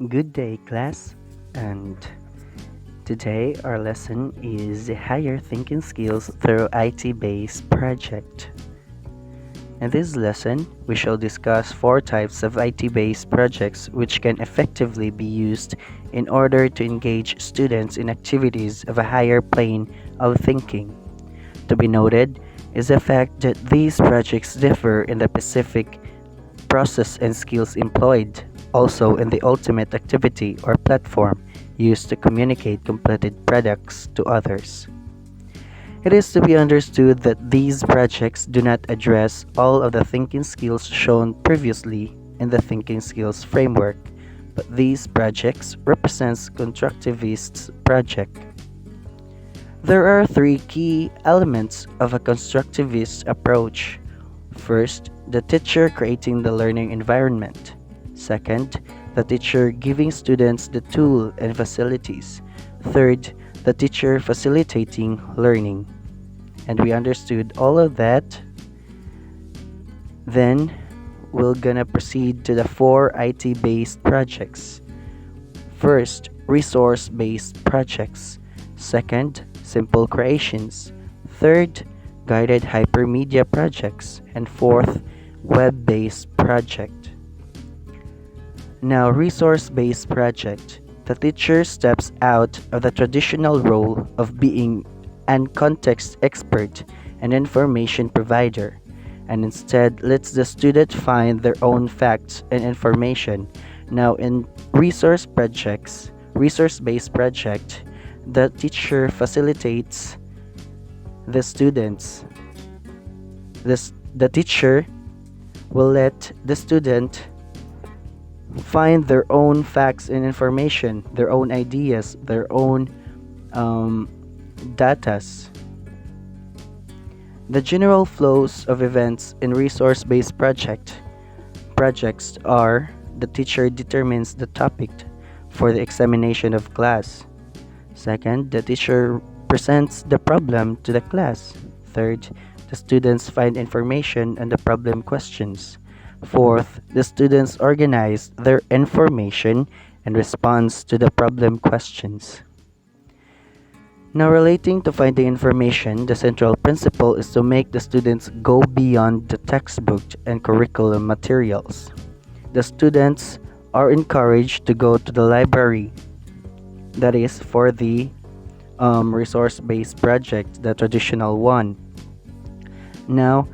Good day, class. And today our lesson is Higher Thinking Skills through IT-based project. In this lesson, we shall discuss four types of IT-based projects which can effectively be used in order to engage students in activities of a higher plane of thinking. To be noted is the fact that these projects differ in the specific process and skills employed, also in the ultimate activity or platform used to communicate completed products to others. It is to be understood that these projects do not address all of the thinking skills shown previously in the thinking skills framework, but these projects represents constructivists project. There are three key elements of a constructivist approach. First, the teacher creating the learning environment. Second, the teacher giving students the tool and facilities. Third, the teacher facilitating learning. And we understood all of that. Then we're gonna proceed to the four IT-based projects. First, resource-based projects. Second, simple creations. Third, guided hypermedia projects. And fourth, web-based project. Now, resource-based project. The teacher steps out of the traditional role of being an context expert and information provider, and instead lets the student find their own facts and information. Now, in resource-based project, the teacher facilitates the students. The teacher will let the student find their own facts and information, their own ideas, their own datas. The general flows of events in resource-based projects are: the teacher determines the topic for the examination of class. Second, the teacher presents the problem to the class. Third, the students find information on the problem questions. Fourth, the students organize their information and response to the problem questions. Now, relating to finding information, the central principle is to make the students go beyond the textbook and curriculum materials. The students are encouraged to go to the library, that is for the resource-based project, the traditional one. Now,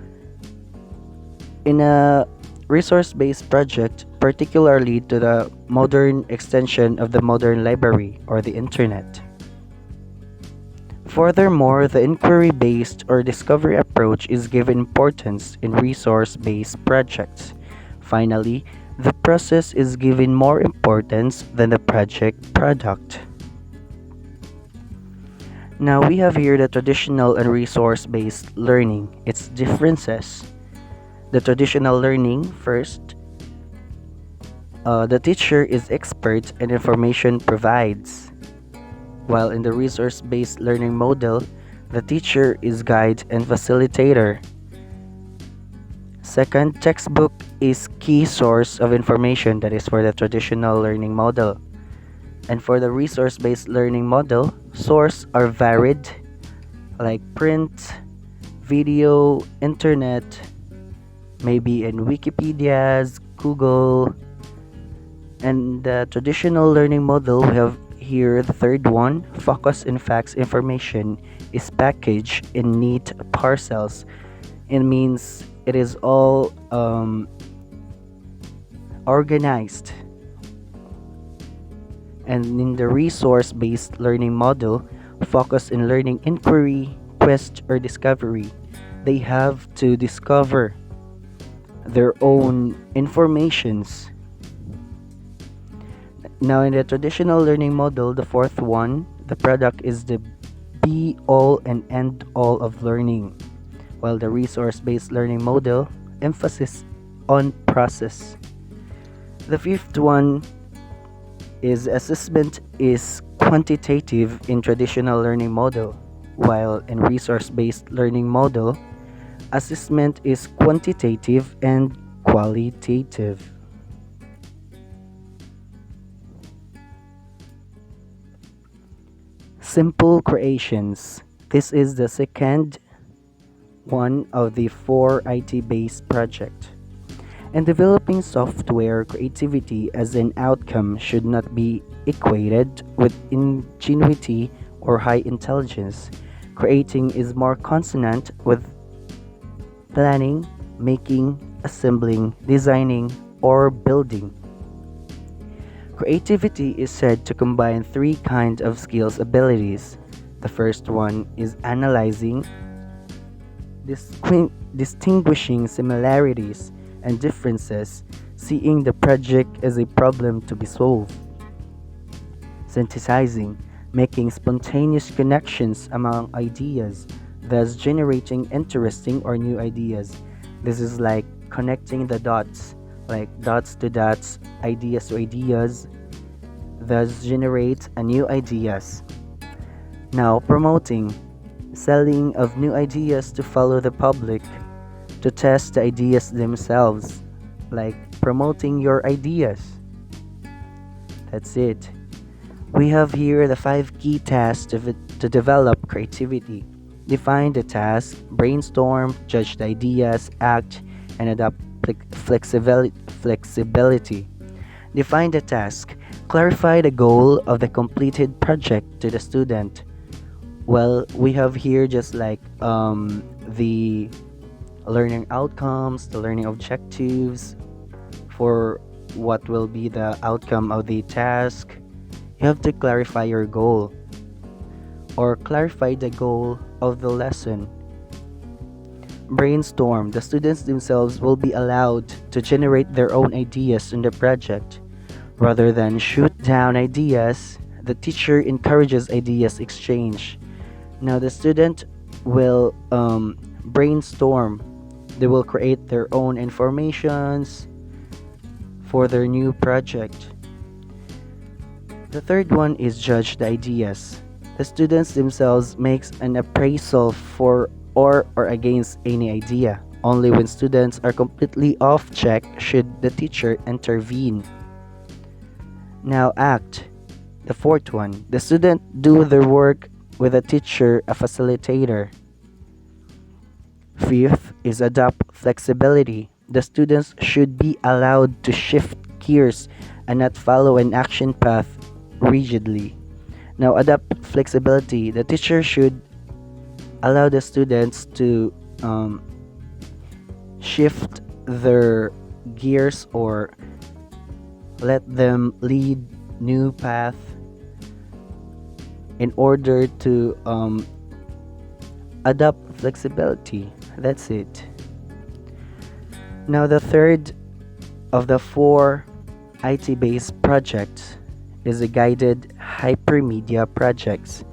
in a resource-based project, particularly to the modern extension of the modern library or the internet. Furthermore, the inquiry-based or discovery approach is given importance in resource-based projects. Finally, the process is given more importance than the project product. Now we have here the traditional and resource-based learning, its differences. The traditional learning, first, the teacher is expert and information provides, while in the resource-based learning model, the teacher is guide and facilitator. Second, textbook is key source of information, that is for the traditional learning model. And for the resource-based learning model, sources are varied, like print, video, internet, maybe in Wikipedia's, Google. And the traditional learning model, we have here the third one, focus in facts information is packaged in neat parcels. It means it is all organized. And in the resource-based learning model, focus in learning inquiry, quest, or discovery. They have to discover their own informations. Now, in the traditional learning model, the fourth one, the product is the be all and end all of learning, while the resource-based learning model emphasis on process. The fifth one is assessment is quantitative in traditional learning model, while in resource-based learning model, assessment is quantitative and qualitative. Simple creations. This is the second one of the four IT-based project. And developing software, creativity as an outcome should not be equated with ingenuity or high intelligence. Creating is more consonant with planning, making, assembling, designing, or building. Creativity is said to combine three kinds of skills abilities. The first one is analyzing, distinguishing similarities and differences, seeing the project as a problem to be solved. Synthesizing, making spontaneous connections among ideas, thus generating interesting or new ideas. This is like connecting the dots, like dots to dots, ideas to ideas, thus generate a new ideas. Now promoting, selling of new ideas to follow the public, to test the ideas themselves, like promoting your ideas. That's it. We have here the five key tasks to develop creativity. Define the task, brainstorm, judge the ideas, act, and adopt flexibility. Define the task. Clarify the goal of the completed project to the student. Well, we have here just like the learning outcomes, the learning objectives for what will be the outcome of the task. You have to clarify your goal or clarify the goal of the lesson. Brainstorm. The students themselves will be allowed to generate their own ideas in the project. Rather than shoot down ideas, the teacher encourages ideas exchange. Now the student will brainstorm. They will create their own informations for their new project. The third one is judge the ideas. The students themselves makes an appraisal for or against any idea. Only when students are completely off check should the teacher intervene. Now act. The fourth one. The student do their work with a teacher, a facilitator. Fifth is adopt flexibility. The students should be allowed to shift gears and not follow an action path rigidly. Now, adopt flexibility. The teacher should allow the students to shift their gears or let them lead new path in order to adopt flexibility. That's it. Now, the third of the four IT-based projects is a guided hypermedia projects.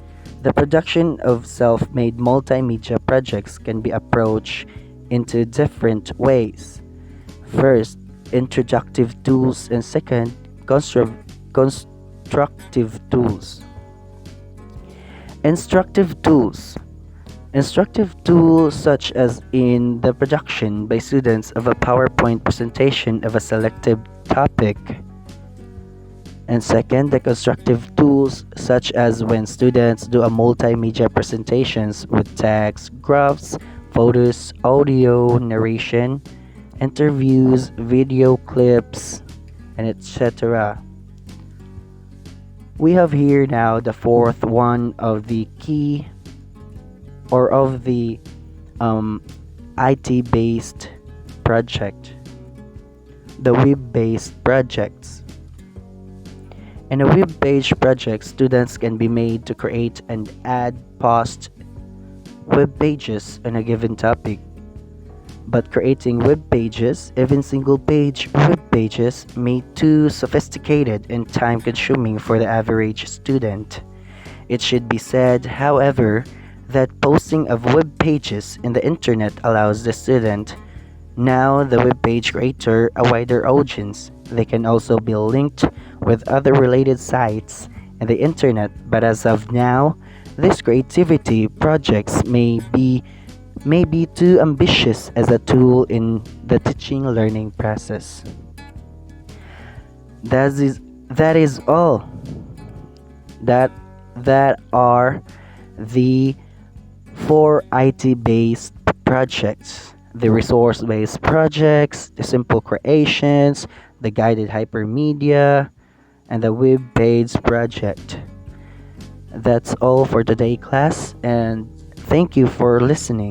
The production of self-made multimedia projects can be approached into different ways. First, introductive tools, and second, constructive tools. Instructive tools. Instructive tools such as in the production by students of a PowerPoint presentation of a selected topic. And second, the constructive tools such as when students do a multimedia presentations with text, graphs, photos, audio, narration, interviews, video clips, and etc. We have here now the fourth one of the key or of the IT-based project, the web-based projects. In a web page project, students can be made to create and add post web pages on a given topic. But creating web pages, even single page web pages, may too sophisticated and time consuming for the average student. It should be said, however, that posting of web pages in the internet allows the student, now the web page creator, a wider audience. They can also be linked with other related sites in the internet, but as of now, these creativity projects may be too ambitious as a tool in the teaching learning process. That is all that that are the four IT based projects: the resource based projects, the simple creations, the guided hypermedia, and the web page project. That's all for today, class, and thank you for listening.